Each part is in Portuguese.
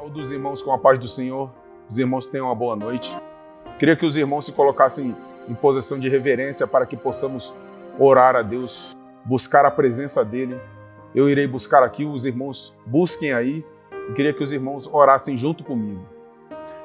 Todos os irmãos com a paz do Senhor, os irmãos tenham uma boa noite. Queria que os irmãos se colocassem em posição de reverência para que possamos orar a Deus, buscar a presença dEle. Eu irei buscar aqui, os irmãos busquem aí. Eu queria que os irmãos orassem junto comigo.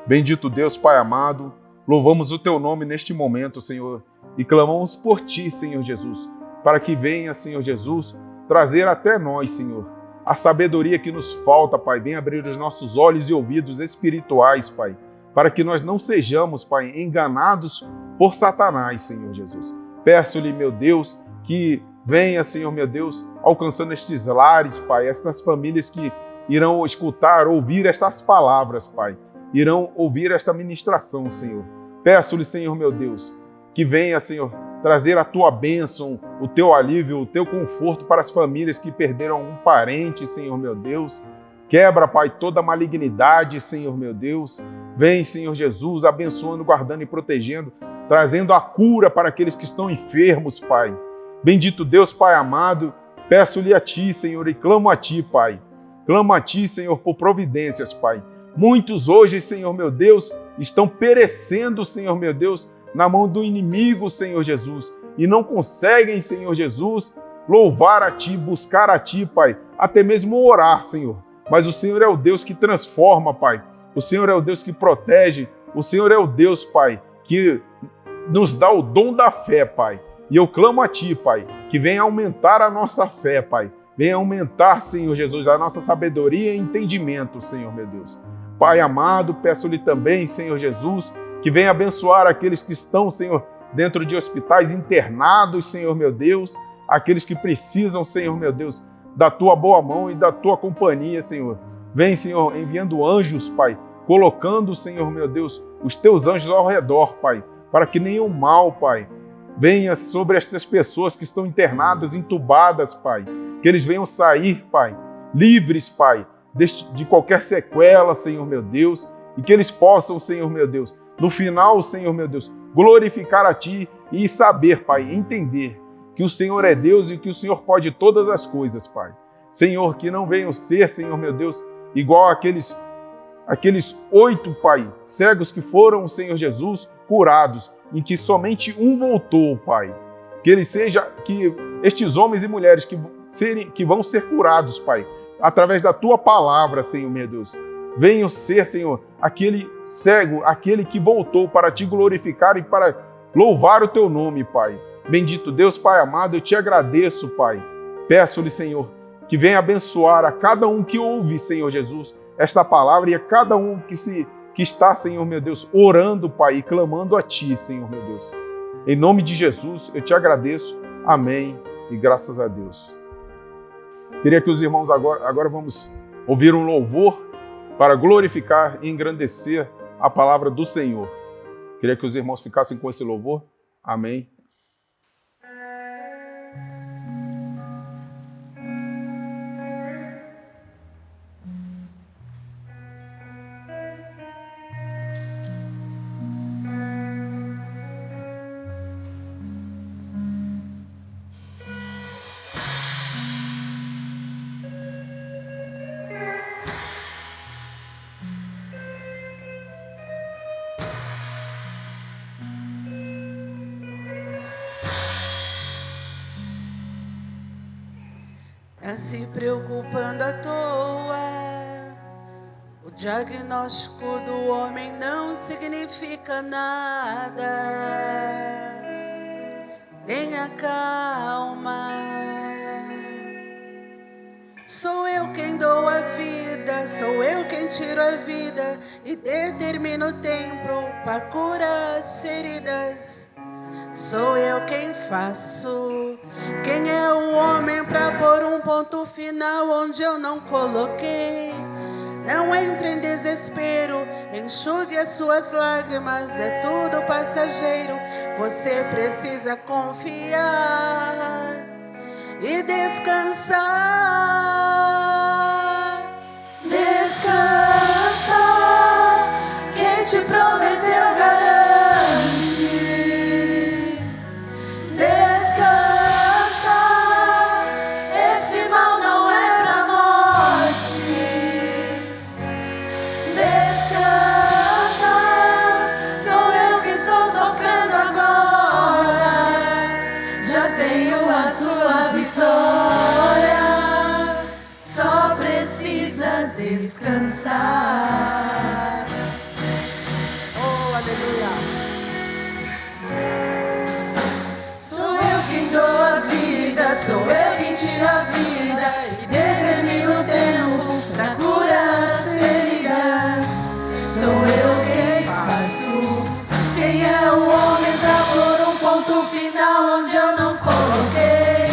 Bendito Deus, Pai amado, louvamos o Teu nome neste momento, Senhor, e clamamos por Ti, Senhor Jesus, para que venha, Senhor Jesus, trazer até nós, Senhor, a sabedoria que nos falta, Pai. Venha abrir os nossos olhos e ouvidos espirituais, Pai, para que nós não sejamos, Pai, enganados por Satanás, Senhor Jesus. Peço-lhe, meu Deus, que venha, Senhor, meu Deus, alcançando estes lares, Pai, estas famílias que irão escutar, ouvir estas palavras, Pai, irão ouvir esta ministração, Senhor. Peço-lhe, Senhor, meu Deus, que venha, Senhor, trazer a Tua bênção, o Teu alívio, o Teu conforto para as famílias que perderam um parente, Senhor, meu Deus. Quebra, Pai, toda malignidade, Senhor, meu Deus. Vem, Senhor Jesus, abençoando, guardando e protegendo, trazendo a cura para aqueles que estão enfermos, Pai. Bendito Deus, Pai amado, peço-lhe a Ti, Senhor, e clamo a Ti, Pai. Clamo a Ti, Senhor, por providências, Pai. Muitos hoje, Senhor, meu Deus, estão perecendo, Senhor, meu Deus, na mão do inimigo, Senhor Jesus, e não conseguem, Senhor Jesus, louvar a Ti, buscar a Ti, Pai, até mesmo orar, Senhor. Mas o Senhor é o Deus que transforma, Pai. O Senhor é o Deus que protege. O Senhor é o Deus, Pai, que nos dá o dom da fé, Pai. E eu clamo a Ti, Pai, que venha aumentar a nossa fé, Pai. Venha aumentar, Senhor Jesus, a nossa sabedoria e entendimento, Senhor, meu Deus. Pai amado, peço-lhe também, Senhor Jesus, que venha abençoar aqueles que estão, Senhor, dentro de hospitais internados, Senhor, meu Deus, aqueles que precisam, Senhor, meu Deus, da Tua boa mão e da Tua companhia, Senhor. Vem, Senhor, enviando anjos, Pai, colocando, Senhor, meu Deus, os Teus anjos ao redor, Pai, para que nenhum mal, Pai, venha sobre estas pessoas que estão internadas, entubadas, Pai, que eles venham sair, Pai, livres, Pai, de qualquer sequela, Senhor, meu Deus, e que eles possam, Senhor, meu Deus, no final, Senhor, meu Deus, glorificar a Ti e saber, Pai, entender que o Senhor é Deus e que o Senhor pode todas as coisas, Pai. Senhor, que não venham ser, Senhor, meu Deus, igual aqueles 8, Pai, cegos que foram, Senhor Jesus, curados, em que somente um voltou, Pai. Que estes homens e mulheres que vão ser curados, Pai, através da Tua palavra, Senhor, meu Deus, venham ser, Senhor, aquele cego, aquele que voltou para Te glorificar e para louvar o Teu nome, Pai. Bendito Deus, Pai amado, eu Te agradeço, Pai. Peço-lhe, Senhor, que venha abençoar a cada um que ouve, Senhor Jesus, esta palavra e a cada um que está, Senhor, meu Deus, orando, Pai, e clamando a Ti, Senhor, meu Deus. Em nome de Jesus, eu Te agradeço. Amém e graças a Deus. Queria que os irmãos agora vamos ouvir um louvor para glorificar e engrandecer a palavra do Senhor. Queria que os irmãos ficassem com esse louvor. Amém. Tá se preocupando à toa. O diagnóstico do homem não significa nada. Tenha calma. Sou eu quem dou a vida, sou eu quem tiro a vida e determino o tempo para curar as feridas. Sou eu quem faço. Quem é o homem pra pôr um ponto final onde eu não coloquei? Não entre em desespero, enxugue as suas lágrimas, é tudo passageiro. Você precisa confiar e descansar. Descansa, quem te prometeu garante. tenho a sua vitória. Só precisa descansar. Oh, aleluia. Sou eu quem dou a vida, sou eu quem tiro a vida e determino o tempo pra curar as feridas. Sou eu quem faço. Quem é o homem pra pôr um ponto final onde eu não coloquei?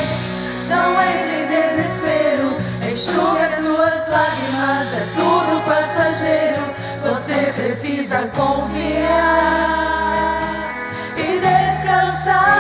Não entre em desespero, enxugue as suas lágrimas, é tudo passageiro. Você precisa confiar e descansar.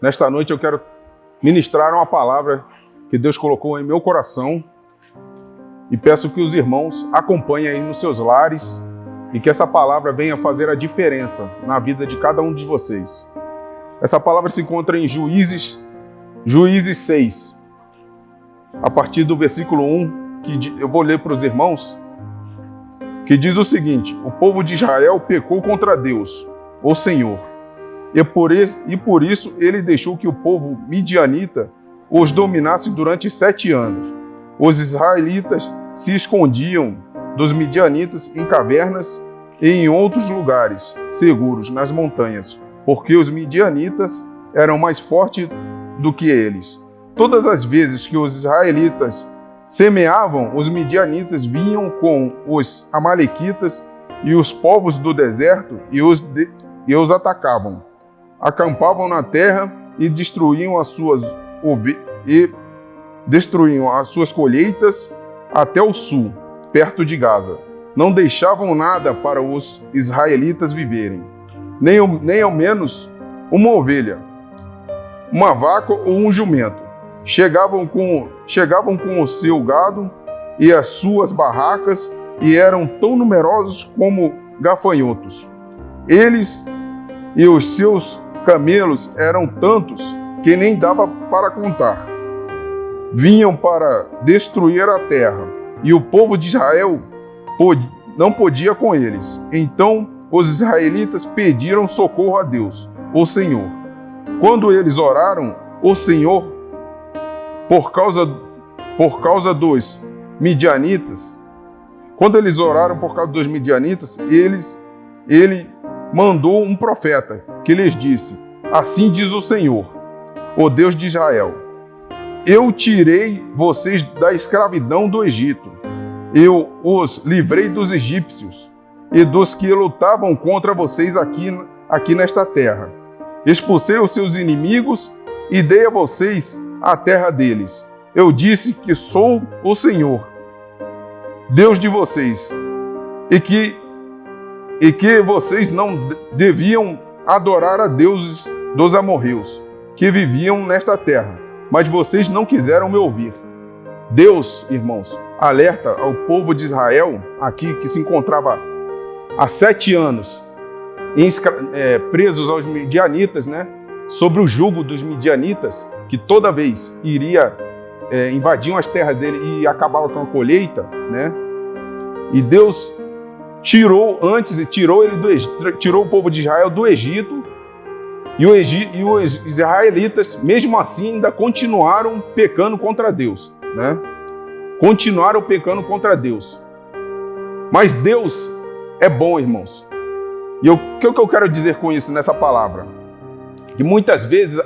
Nesta noite eu quero ministrar uma palavra que Deus colocou em meu coração e peço que os irmãos acompanhem aí nos seus lares e que essa palavra venha fazer a diferença na vida de cada um de vocês. Essa palavra se encontra em Juízes 6, a partir do versículo 1, que eu vou ler para os irmãos, que diz o seguinte: o povo de Israel pecou contra Deus, o Senhor, e por isso ele deixou que o povo midianita os dominasse durante 7 anos. Os israelitas se escondiam dos midianitas em cavernas e em outros lugares seguros nas montanhas, porque os midianitas eram mais fortes do que eles. Todas as vezes que os israelitas semeavam, os midianitas vinham com os amalequitas e os povos do deserto e os atacavam. Acampavam na terra e destruíam as suas colheitas até o sul, perto de Gaza. Não deixavam nada para os israelitas viverem, nem ao menos uma ovelha, uma vaca ou um jumento. Chegavam com o seu gado e as suas barracas e eram tão numerosos como gafanhotos. Eles e os seus camelos eram tantos que nem dava para contar. Vinham para destruir a terra, e o povo de Israel não podia com eles. Então os israelitas pediram socorro a Deus, o Senhor. Quando eles oraram, o Senhor, por causa dos midianitas, ele mandou um profeta que lhes disse: assim diz o Senhor, o Deus de Israel: eu tirei vocês da escravidão do Egito. Eu os livrei dos egípcios e dos que lutavam contra vocês aqui nesta terra. Expulsei os seus inimigos e dei a vocês a terra deles. Eu disse que sou o Senhor, Deus de vocês, e que vocês não deviam adorar a deuses dos amorreus que viviam nesta terra, mas vocês não quiseram me ouvir. Deus, irmãos, alerta ao povo de Israel, aqui que se encontrava há 7 anos presos aos midianitas, né? Sobre o jugo dos midianitas, que toda vez iria invadiam as terras dele e acabava com a colheita, né? E Deus tirou o povo de Israel do Egito, e os israelitas, mesmo assim, ainda continuaram pecando contra Deus, né? Continuaram pecando contra Deus. Mas Deus é bom, irmãos. E o que eu quero dizer com isso nessa palavra? Que muitas vezes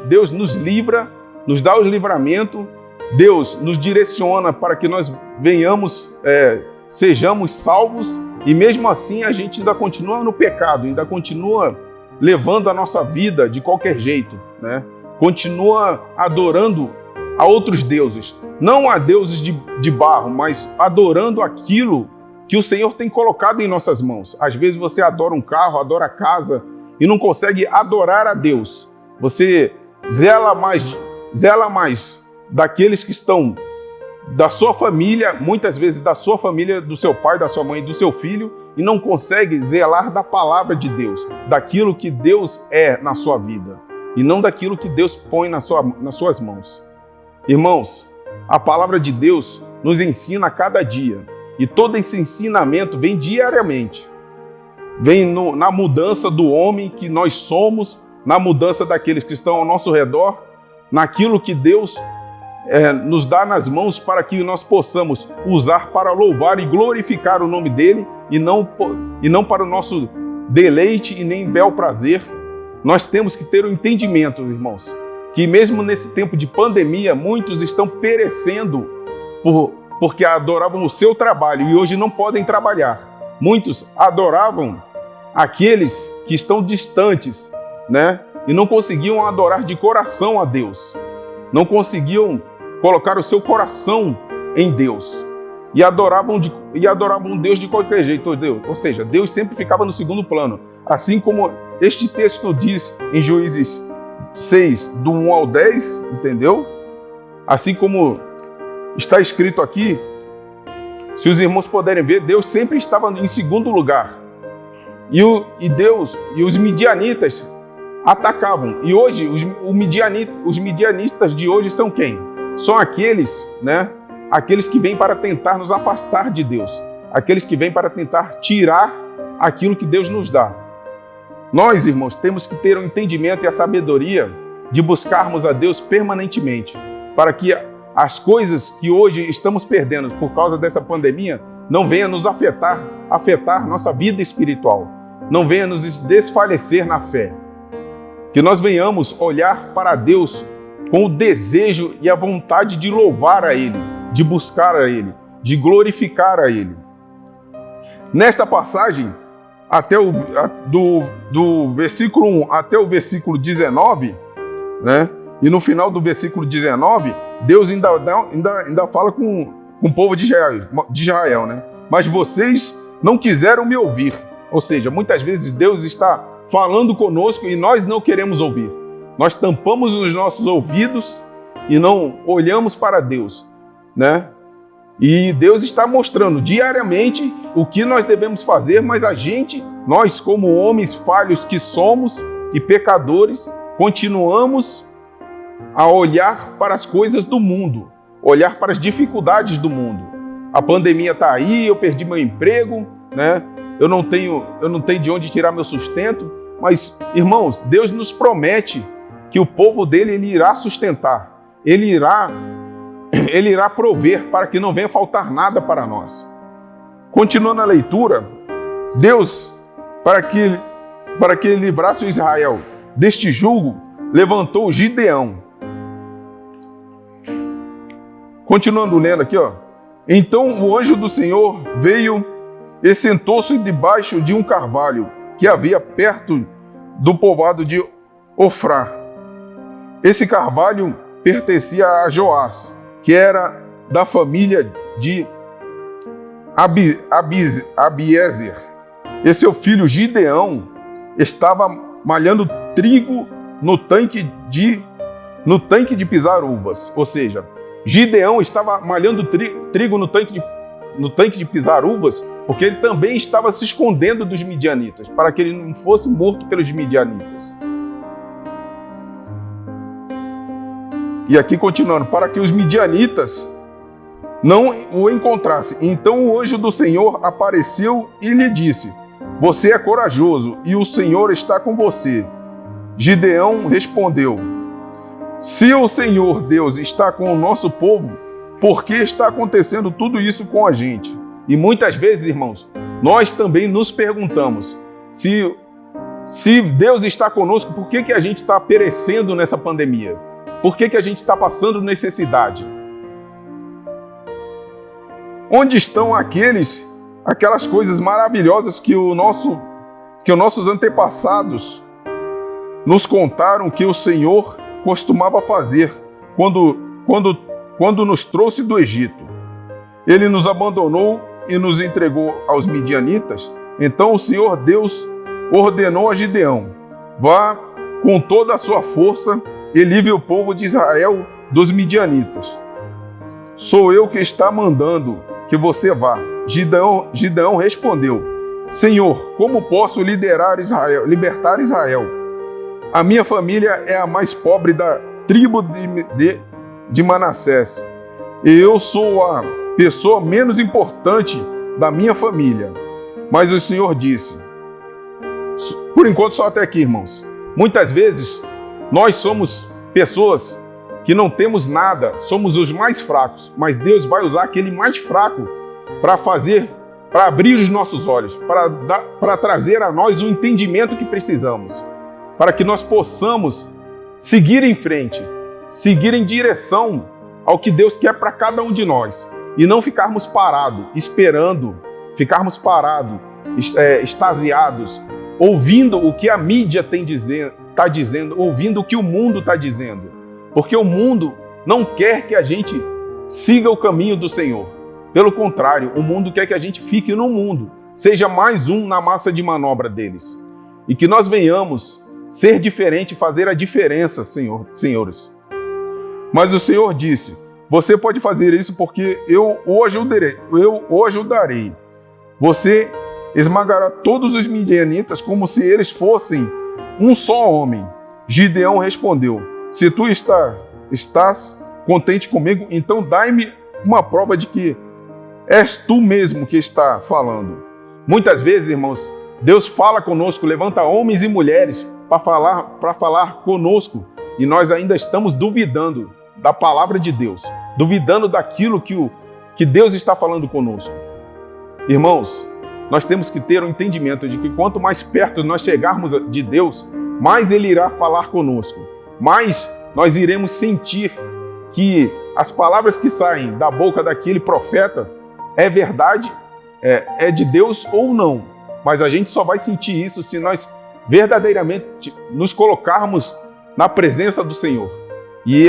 Deus nos livra, nos dá o livramento, Deus nos direciona para que nós sejamos salvos, e mesmo assim a gente ainda continua no pecado, ainda continua levando a nossa vida de qualquer jeito, né? Continua adorando a outros deuses, não a deuses de barro, mas adorando aquilo que o Senhor tem colocado em nossas mãos. Às vezes você adora um carro, adora a casa e não consegue adorar a Deus. Você zela mais daqueles que estão da sua família, muitas vezes da sua família, do seu pai, da sua mãe, do seu filho, e não consegue zelar da palavra de Deus, daquilo que Deus é na sua vida, e não daquilo que Deus põe nas suas mãos. Irmãos, a palavra de Deus nos ensina a cada dia, e todo esse ensinamento vem diariamente. Vem na mudança do homem que nós somos, na mudança daqueles que estão ao nosso redor, naquilo que Deus nos dá nas mãos para que nós possamos usar para louvar e glorificar o nome dele, e não para o nosso deleite e nem bel prazer. Nós temos que ter o entendimento, irmãos, que mesmo nesse tempo de pandemia, muitos estão perecendo porque adoravam o seu trabalho e hoje não podem trabalhar. Muitos adoravam aqueles que estão distantes, né? E não conseguiam adorar de coração a Deus. Não conseguiam colocar o seu coração em Deus. E adoravam Deus de qualquer jeito. Ou seja, Deus sempre ficava no segundo plano. Assim como este texto diz em Juízes 6, do 1 ao 10, entendeu? Assim como está escrito aqui, se os irmãos puderem ver, Deus sempre estava em segundo lugar. E os midianitas atacavam. E hoje, os midianitas de hoje são quem? São aqueles, né? Aqueles que vêm para tentar nos afastar de Deus. Aqueles que vêm para tentar tirar aquilo que Deus nos dá. Nós, irmãos, temos que ter o entendimento e a sabedoria de buscarmos a Deus permanentemente, para que as coisas que hoje estamos perdendo por causa dessa pandemia não venham nos afetar nossa vida espiritual, não venha nos desfalecer na fé. Que nós venhamos olhar para Deus com o desejo e a vontade de louvar a Ele, de buscar a Ele, de glorificar a Ele. Nesta passagem, do versículo 1 até o versículo 19, né? E no final do versículo 19, Deus ainda fala com o povo de Israel, né? Mas vocês não quiseram me ouvir. Ou seja, muitas vezes Deus está falando conosco e nós não queremos ouvir. Nós tampamos os nossos ouvidos e não olhamos para Deus, né? E Deus está mostrando diariamente o que nós devemos fazer, mas nós como homens falhos que somos e pecadores, continuamos a olhar para as coisas do mundo, olhar para as dificuldades do mundo, a pandemia está aí, eu perdi meu emprego, né? Eu não tenho de onde tirar meu sustento. Mas, irmãos, Deus nos promete que o povo dele ele irá sustentar. Ele irá prover para que não venha faltar nada para nós. Continuando a leitura, Deus, para que ele livrasse o Israel deste jugo, levantou Gideão. Continuando lendo aqui, ó. Então o anjo do Senhor veio e sentou-se debaixo de um carvalho que havia perto do povoado de Ofrá. Esse carvalho pertencia a Joás, que era da família de Abiezer. E seu filho Gideão estava malhando trigo no tanque de pisar uvas. Ou seja, Gideão estava malhando trigo no tanque de pisar uvas, porque ele também estava se escondendo dos midianitas, para que ele não fosse morto pelos midianitas. E aqui continuando, para que os midianitas não o encontrassem. Então o anjo do Senhor apareceu e lhe disse: você é corajoso e o Senhor está com você. Gideão respondeu: se o Senhor Deus está com o nosso povo, por que está acontecendo tudo isso com a gente? E muitas vezes, irmãos, nós também nos perguntamos, se Deus está conosco, por que a gente está perecendo nessa pandemia? Por que a gente está passando necessidade? Onde estão aquelas coisas maravilhosas que os nossos antepassados nos contaram que o Senhor costumava fazer quando nos trouxe do Egito? Ele nos abandonou e nos entregou aos midianitas. Então o Senhor Deus ordenou a Gideão: vá com toda a sua força e livre o povo de Israel dos midianitas. Sou eu que está mandando que você vá. Gideão respondeu: Senhor, como posso libertar Israel? A minha família é a mais pobre da tribo de Manassés, e eu sou a pessoa menos importante da minha família. Mas o Senhor disse: por enquanto só até aqui, irmãos. Muitas vezes nós somos pessoas que não temos nada, somos os mais fracos, mas Deus vai usar aquele mais fraco para abrir os nossos olhos, para trazer a nós o entendimento que precisamos, para que nós possamos seguir em frente, seguir em direção ao que Deus quer para cada um de nós, e não ficarmos parados, esperando, extasiados, ouvindo o que a mídia está dizendo, ouvindo o que o mundo está dizendo, porque o mundo não quer que a gente siga o caminho do Senhor. Pelo contrário, o mundo quer que a gente fique no mundo, seja mais um na massa de manobra deles, e que nós venhamos ser diferente, fazer a diferença, senhores. Mas o Senhor disse: você pode fazer isso porque eu o ajudarei. Você esmagará todos os midianitas como se eles fossem um só homem. Gideão respondeu: se tu estás contente comigo, então dai-me uma prova de que és tu mesmo que está falando. Muitas vezes, irmãos, Deus fala conosco, levanta homens e mulheres para falar conosco, e nós ainda estamos duvidando da palavra de Deus, duvidando daquilo que Deus está falando conosco. Irmãos, nós temos que ter o entendimento de que quanto mais perto nós chegarmos de Deus, mais Ele irá falar conosco, mais nós iremos sentir que as palavras que saem da boca daquele profeta é verdade, é de Deus ou não. Mas a gente só vai sentir isso se nós verdadeiramente nos colocarmos na presença do Senhor. E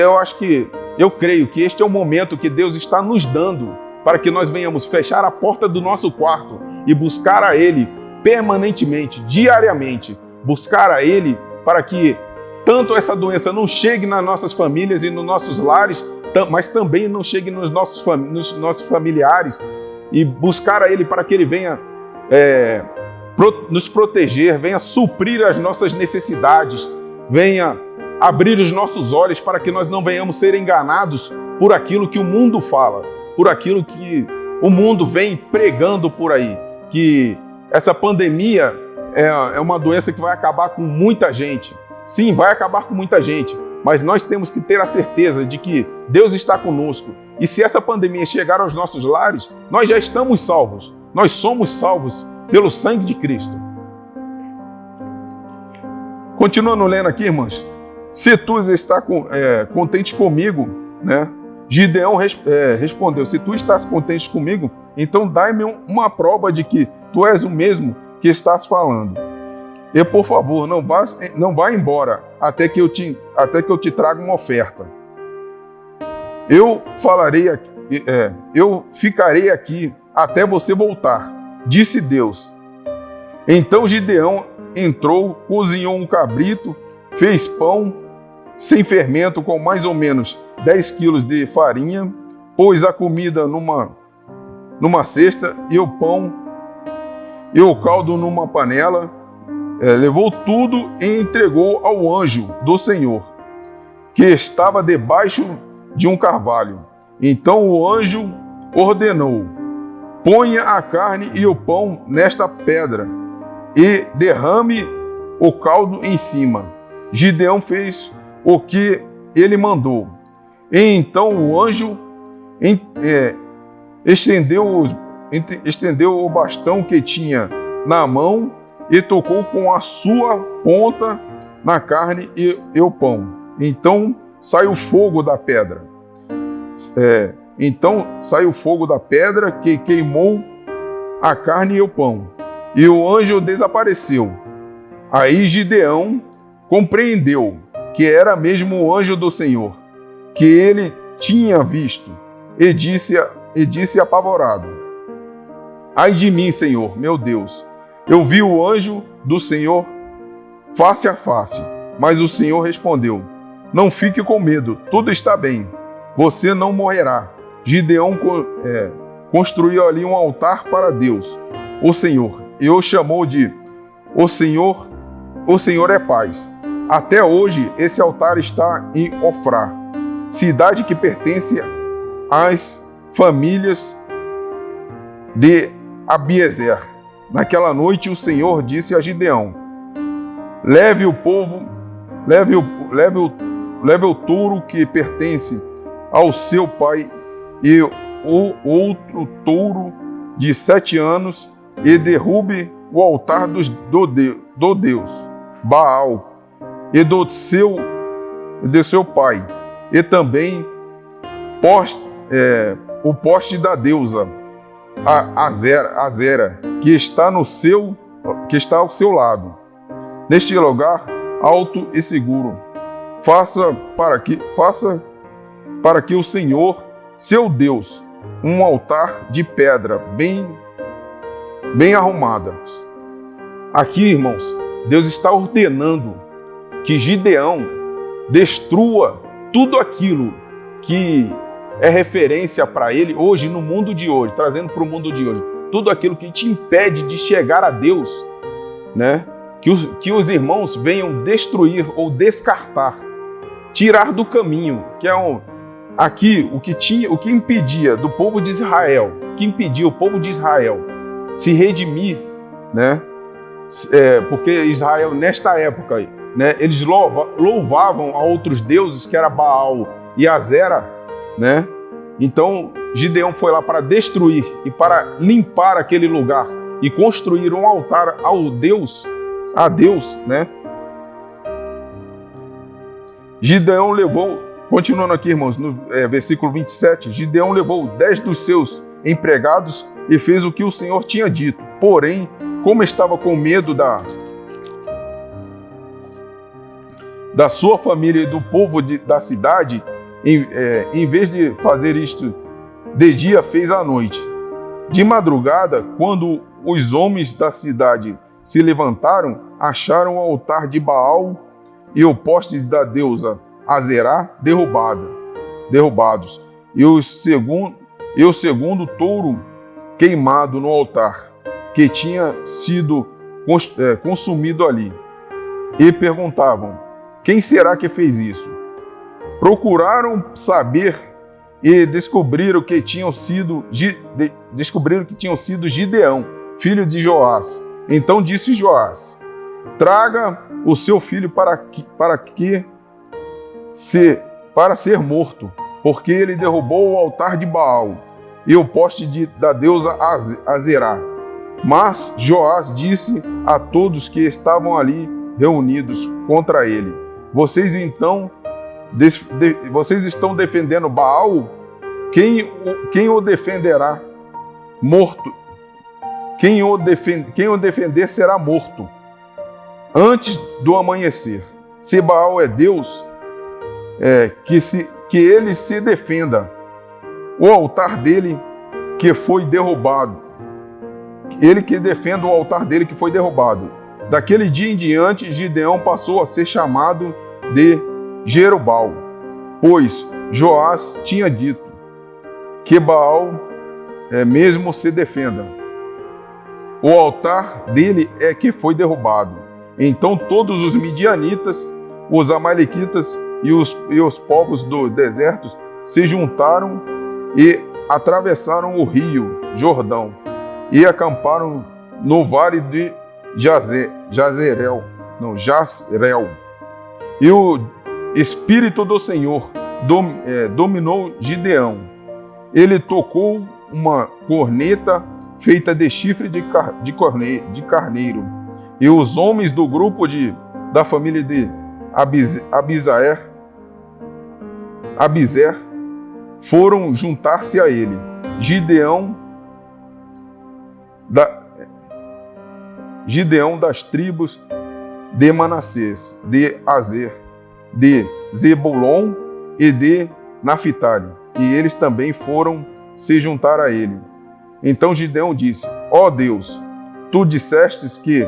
eu creio que este é o momento que Deus está nos dando para que nós venhamos fechar a porta do nosso quarto e buscar a Ele permanentemente, diariamente, buscar a Ele para que tanto essa doença não chegue nas nossas famílias e nos nossos lares, mas também não chegue nos nossos familiares, e buscar a Ele para que Ele venha nos proteger, venha suprir as nossas necessidades, venha abrir os nossos olhos para que nós não venhamos ser enganados por aquilo que o mundo fala, por aquilo que o mundo vem pregando por aí que essa pandemia é uma doença que vai acabar com muita gente. Sim, vai acabar com muita gente, mas nós temos que ter a certeza de que Deus está conosco. E se essa pandemia chegar aos nossos lares, nós já estamos salvos. Nós somos salvos pelo sangue de Cristo. Continuando lendo aqui, irmãos. Se tu está contente comigo, né? Gideão respondeu, se tu estás contente comigo, então dai-me uma prova de que tu és o mesmo que estás falando. E, por favor, não vá embora até que eu te traga uma oferta. Eu ficarei aqui até você voltar, disse Deus. Então Gideão entrou, cozinhou um cabrito, fez pão sem fermento com mais ou menos 10 quilos de farinha, pôs a comida numa cesta e o pão e o caldo numa panela, levou tudo e entregou ao anjo do Senhor, que estava debaixo de um carvalho. Então o anjo ordenou: ponha a carne e o pão nesta pedra e derrame o caldo em cima. Gideão fez o que ele mandou. E então o anjo estendeu o bastão que tinha na mão e tocou com a sua ponta na carne e o pão. Então saiu fogo da pedra. Então saiu fogo da pedra que queimou a carne e o pão. E o anjo desapareceu. Aí Gideão compreendeu que era mesmo o anjo do Senhor, que ele tinha visto, e disse apavorado: ai de mim, Senhor, meu Deus, eu vi o anjo do Senhor face a face. Mas o Senhor respondeu: não fique com medo, tudo está bem, você não morrerá. Gideão construiu ali um altar para Deus, o Senhor, e o chamou de o Senhor é paz. Até hoje esse altar está em Ofrá, cidade que pertence às famílias de Abiezer. Naquela noite o Senhor disse a Gideão: leve o touro que pertence ao seu pai e o outro touro de 7 anos e derrube o altar do Deus Baal e do seu pai, e também o poste da deusa Azera, que está ao seu lado. Neste lugar alto e seguro, faça para que o Senhor, seu Deus, um altar de pedra bem arrumadas. Aqui, irmãos, Deus está ordenando que Gideão destrua tudo aquilo que é referência para ele hoje, no mundo de hoje, trazendo para o mundo de hoje, tudo aquilo que te impede de chegar a Deus, né? Que os irmãos venham destruir ou descartar, tirar do caminho, que é aqui o que impedia do povo de Israel, que impedia o povo de Israel se redimir, né? Porque Israel nesta época, né, eles louvavam a outros deuses, que era Baal e Azera, né? Então Gideão foi lá para destruir e para limpar aquele lugar e construir um altar a Deus, né? Gideão levou, continuando aqui, irmãos, no versículo 27, Gideão levou 10 dos seus empregados e fez o que o Senhor tinha dito. Porém, como estava com medo da sua família e do povo da cidade, em vez de fazer isto de dia, fez à noite. De madrugada, quando os homens da cidade se levantaram, acharam o altar de Baal e o poste da deusa Azerá derrubados, e o segundo touro queimado no altar, que tinha sido consumido ali. E perguntavam: quem será que fez isso? Procuraram saber e descobriram que tinham sido Gideão, filho de Joás. Então disse Joás: traga o seu filho para ser morto, porque ele derrubou o altar de Baal e o poste da deusa Azerá. Mas Joás disse a todos que estavam ali reunidos contra ele: vocês estão defendendo Baal? Quem o defenderá morto? Quem o defender será morto antes do amanhecer. Se Baal é Deus, que ele se defenda. O altar dele que foi derrubado. Ele que defenda o altar dele que foi derrubado. Daquele dia em diante, Gideão passou a ser chamado de Jerubal, pois Joás tinha dito que Baal mesmo se defenda. O altar dele é que foi derrubado. Então todos os midianitas, os amalequitas e os povos do deserto se juntaram e atravessaram o rio Jordão e acamparam no vale de Jazreel. E o Espírito do Senhor dominou Gideão. Ele tocou uma corneta feita de chifre de carneiro. E os homens do grupo da família de Abizer foram juntar-se a ele. Gideão das tribos de Manassés, de Azer, de Zebulon e de Naphtali, e eles também foram se juntar a ele. Então Gideão disse: ó Deus, tu dissestes que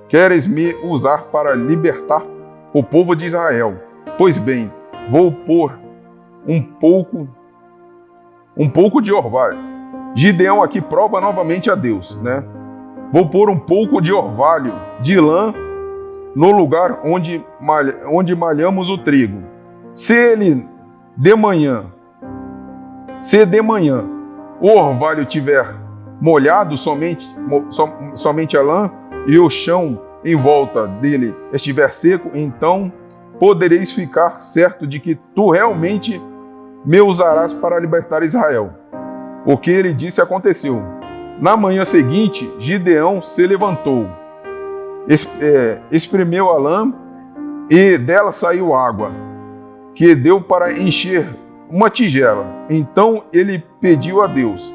queres me usar para libertar o povo de Israel. Pois bem, vou pôr um pouco de orvalho. Gideão aqui prova novamente a Deus, né? Vou pôr um pouco de orvalho de lã no lugar onde malhamos o trigo. Se de manhã o orvalho tiver molhado somente a lã e o chão em volta dele estiver seco, então podereis ficar certo de que tu realmente me usarás para libertar Israel. O que ele disse aconteceu. Na manhã seguinte, Gideão se levantou, espremeu a lã e dela saiu água, que deu para encher uma tigela. Então ele pediu a Deus: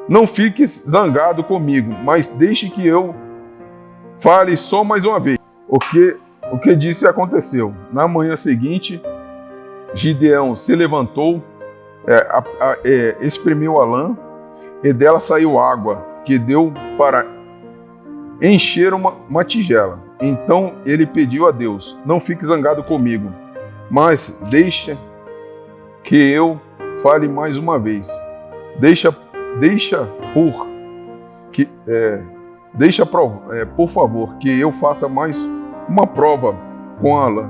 não fiques zangado comigo, mas deixe que eu fale só mais uma vez. O que disse aconteceu. Na manhã seguinte, Gideão se levantou, espremeu a lã e dela saiu água, que deu para encher uma tigela. Então ele pediu a Deus: não fique zangado comigo, mas deixa que eu fale mais uma vez. Por favor, que eu faça mais uma prova com a lã,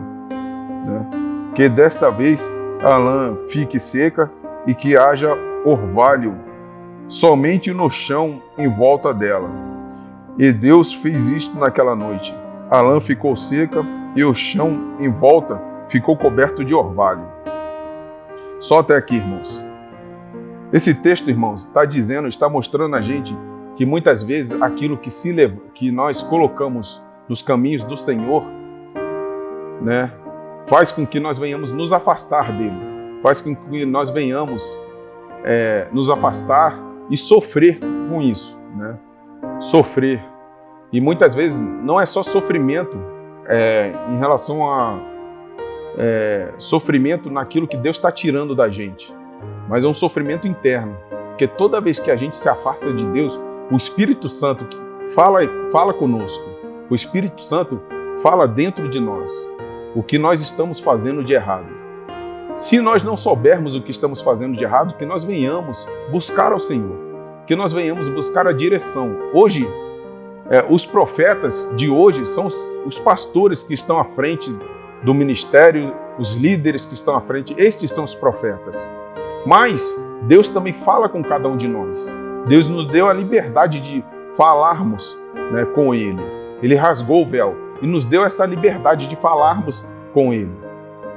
né? Que desta vez a lã fique seca e que haja orvalho somente no chão em volta dela. E Deus fez isto naquela noite. A lã ficou seca e o chão em volta ficou coberto de orvalho. Só até aqui, irmãos. Esse texto, irmãos, está mostrando a gente que muitas vezes aquilo que nós colocamos nos caminhos do Senhor, né, faz com que nós venhamos nos afastar dele, faz com que nós venhamos nos afastar e sofrer com isso, né? Sofrer. E muitas vezes não é só sofrimento em relação a sofrimento naquilo que Deus está tirando da gente, mas é um sofrimento interno, porque toda vez que a gente se afasta de Deus, o Espírito Santo fala conosco, o Espírito Santo fala dentro de nós o que nós estamos fazendo de errado. Se nós não soubermos o que estamos fazendo de errado, que nós venhamos buscar ao Senhor, que nós venhamos buscar a direção. Hoje, os profetas de hoje são os pastores que estão à frente do ministério os líderes que estão à frente, estes são os profetas. Mas Deus também fala com cada um de nós. Deus nos deu a liberdade de falarmos, né, com Ele. Ele rasgou o véu e nos deu essa liberdade de falarmos com Ele.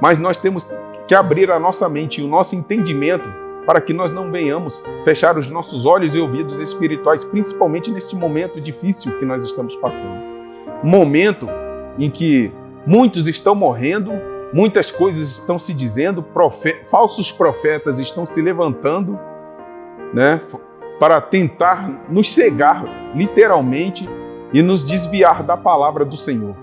Mas nós temos que abrir a nossa mente e o nosso entendimento para que nós não venhamos fechar os nossos olhos e ouvidos espirituais, principalmente neste momento difícil que nós estamos passando. Um momento em que muitos estão morrendo, muitas coisas estão se dizendo, falsos profetas estão se levantando, né, para tentar nos cegar, literalmente, e nos desviar da palavra do Senhor.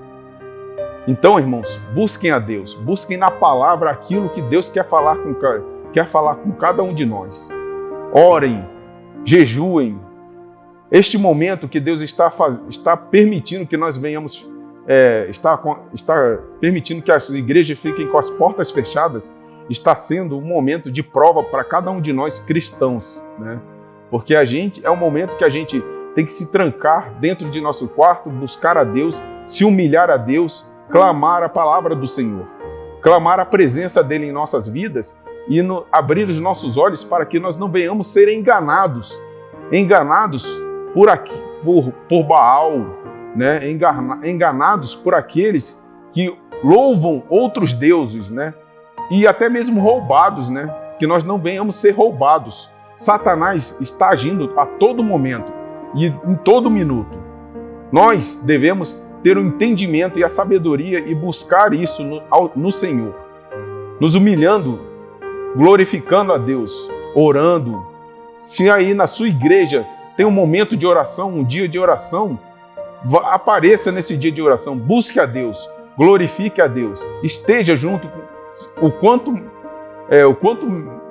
Então, irmãos, busquem a Deus, busquem na palavra aquilo que Deus quer falar com cada um de nós. Orem, jejuem. Este momento que Deus está permitindo que nós venhamos, está permitindo que as igrejas fiquem com as portas fechadas, está sendo um momento de prova para cada um de nós cristãos, né? Porque é um momento que a gente tem que se trancar dentro de nosso quarto, buscar a Deus, se humilhar a Deus, clamar a palavra do Senhor, clamar a presença dele em nossas vidas e abrir os nossos olhos para que nós não venhamos ser enganados por Baal, né? Enganados por aqueles que louvam outros deuses, né? E até mesmo roubados, né? Que nós não venhamos ser roubados. Satanás está agindo a todo momento e em todo minuto. Nós devemos ter o entendimento e a sabedoria e buscar isso no Senhor, nos humilhando, glorificando a Deus, orando. Se aí na sua igreja tem um momento de oração, um dia de oração, apareça nesse dia de oração, busque a Deus, glorifique a Deus, esteja junto, o quanto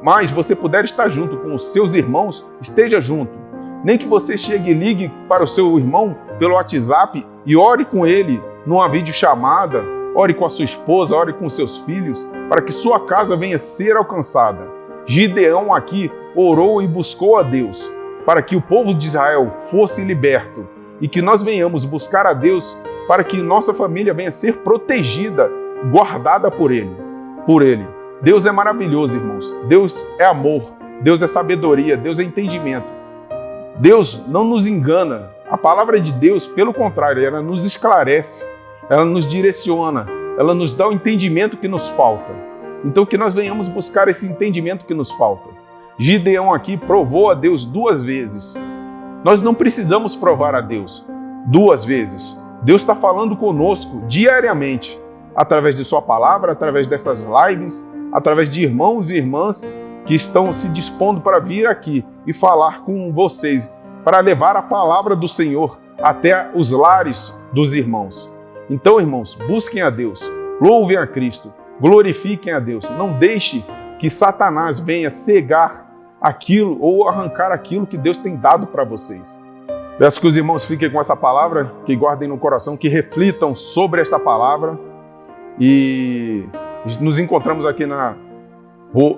mais você puder estar junto com os seus irmãos, esteja junto. Nem que você chegue e ligue para o seu irmão pelo WhatsApp e ore com ele numa videochamada, ore com a sua esposa, ore com seus filhos, para que sua casa venha ser alcançada. Gideão aqui orou e buscou a Deus para que o povo de Israel fosse liberto e que nós venhamos buscar a Deus para que nossa família venha ser protegida, guardada por Ele. Deus é maravilhoso, irmãos. Deus é amor, Deus é sabedoria, Deus é entendimento. Deus não nos engana. A palavra de Deus, pelo contrário, ela nos esclarece, ela nos direciona, ela nos dá o entendimento que nos falta. Então que nós venhamos buscar esse entendimento que nos falta. Gideão aqui provou a Deus 2 vezes. Nós não precisamos provar a Deus 2 vezes. Deus está falando conosco diariamente, através de sua palavra, através dessas lives, através de irmãos e irmãs que estão se dispondo para vir aqui e falar com vocês, para levar a palavra do Senhor até os lares dos irmãos. Então, irmãos, busquem a Deus, louvem a Cristo, glorifiquem a Deus. Não deixe que Satanás venha cegar aquilo ou arrancar aquilo que Deus tem dado para vocês. Peço que os irmãos fiquem com essa palavra, que guardem no coração, que reflitam sobre esta palavra. E nos encontramos aqui na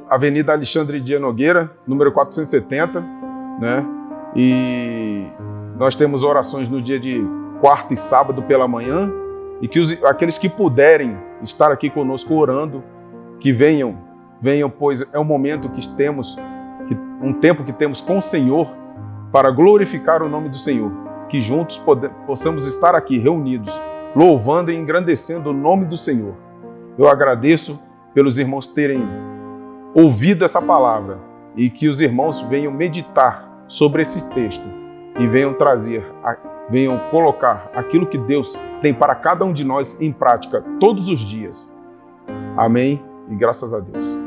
Avenida Alexandre de Nogueira, número 470, né? E nós temos orações no dia de quarta e sábado pela manhã, e que aqueles que puderem estar aqui conosco orando, que venham, pois é um momento que temos, um tempo que temos com o Senhor para glorificar o nome do Senhor, que juntos possamos estar aqui reunidos, louvando e engrandecendo o nome do Senhor. Eu agradeço pelos irmãos terem ouvido essa palavra e que os irmãos venham meditar sobre esse texto e venham colocar aquilo que Deus tem para cada um de nós em prática todos os dias. Amém e graças a Deus.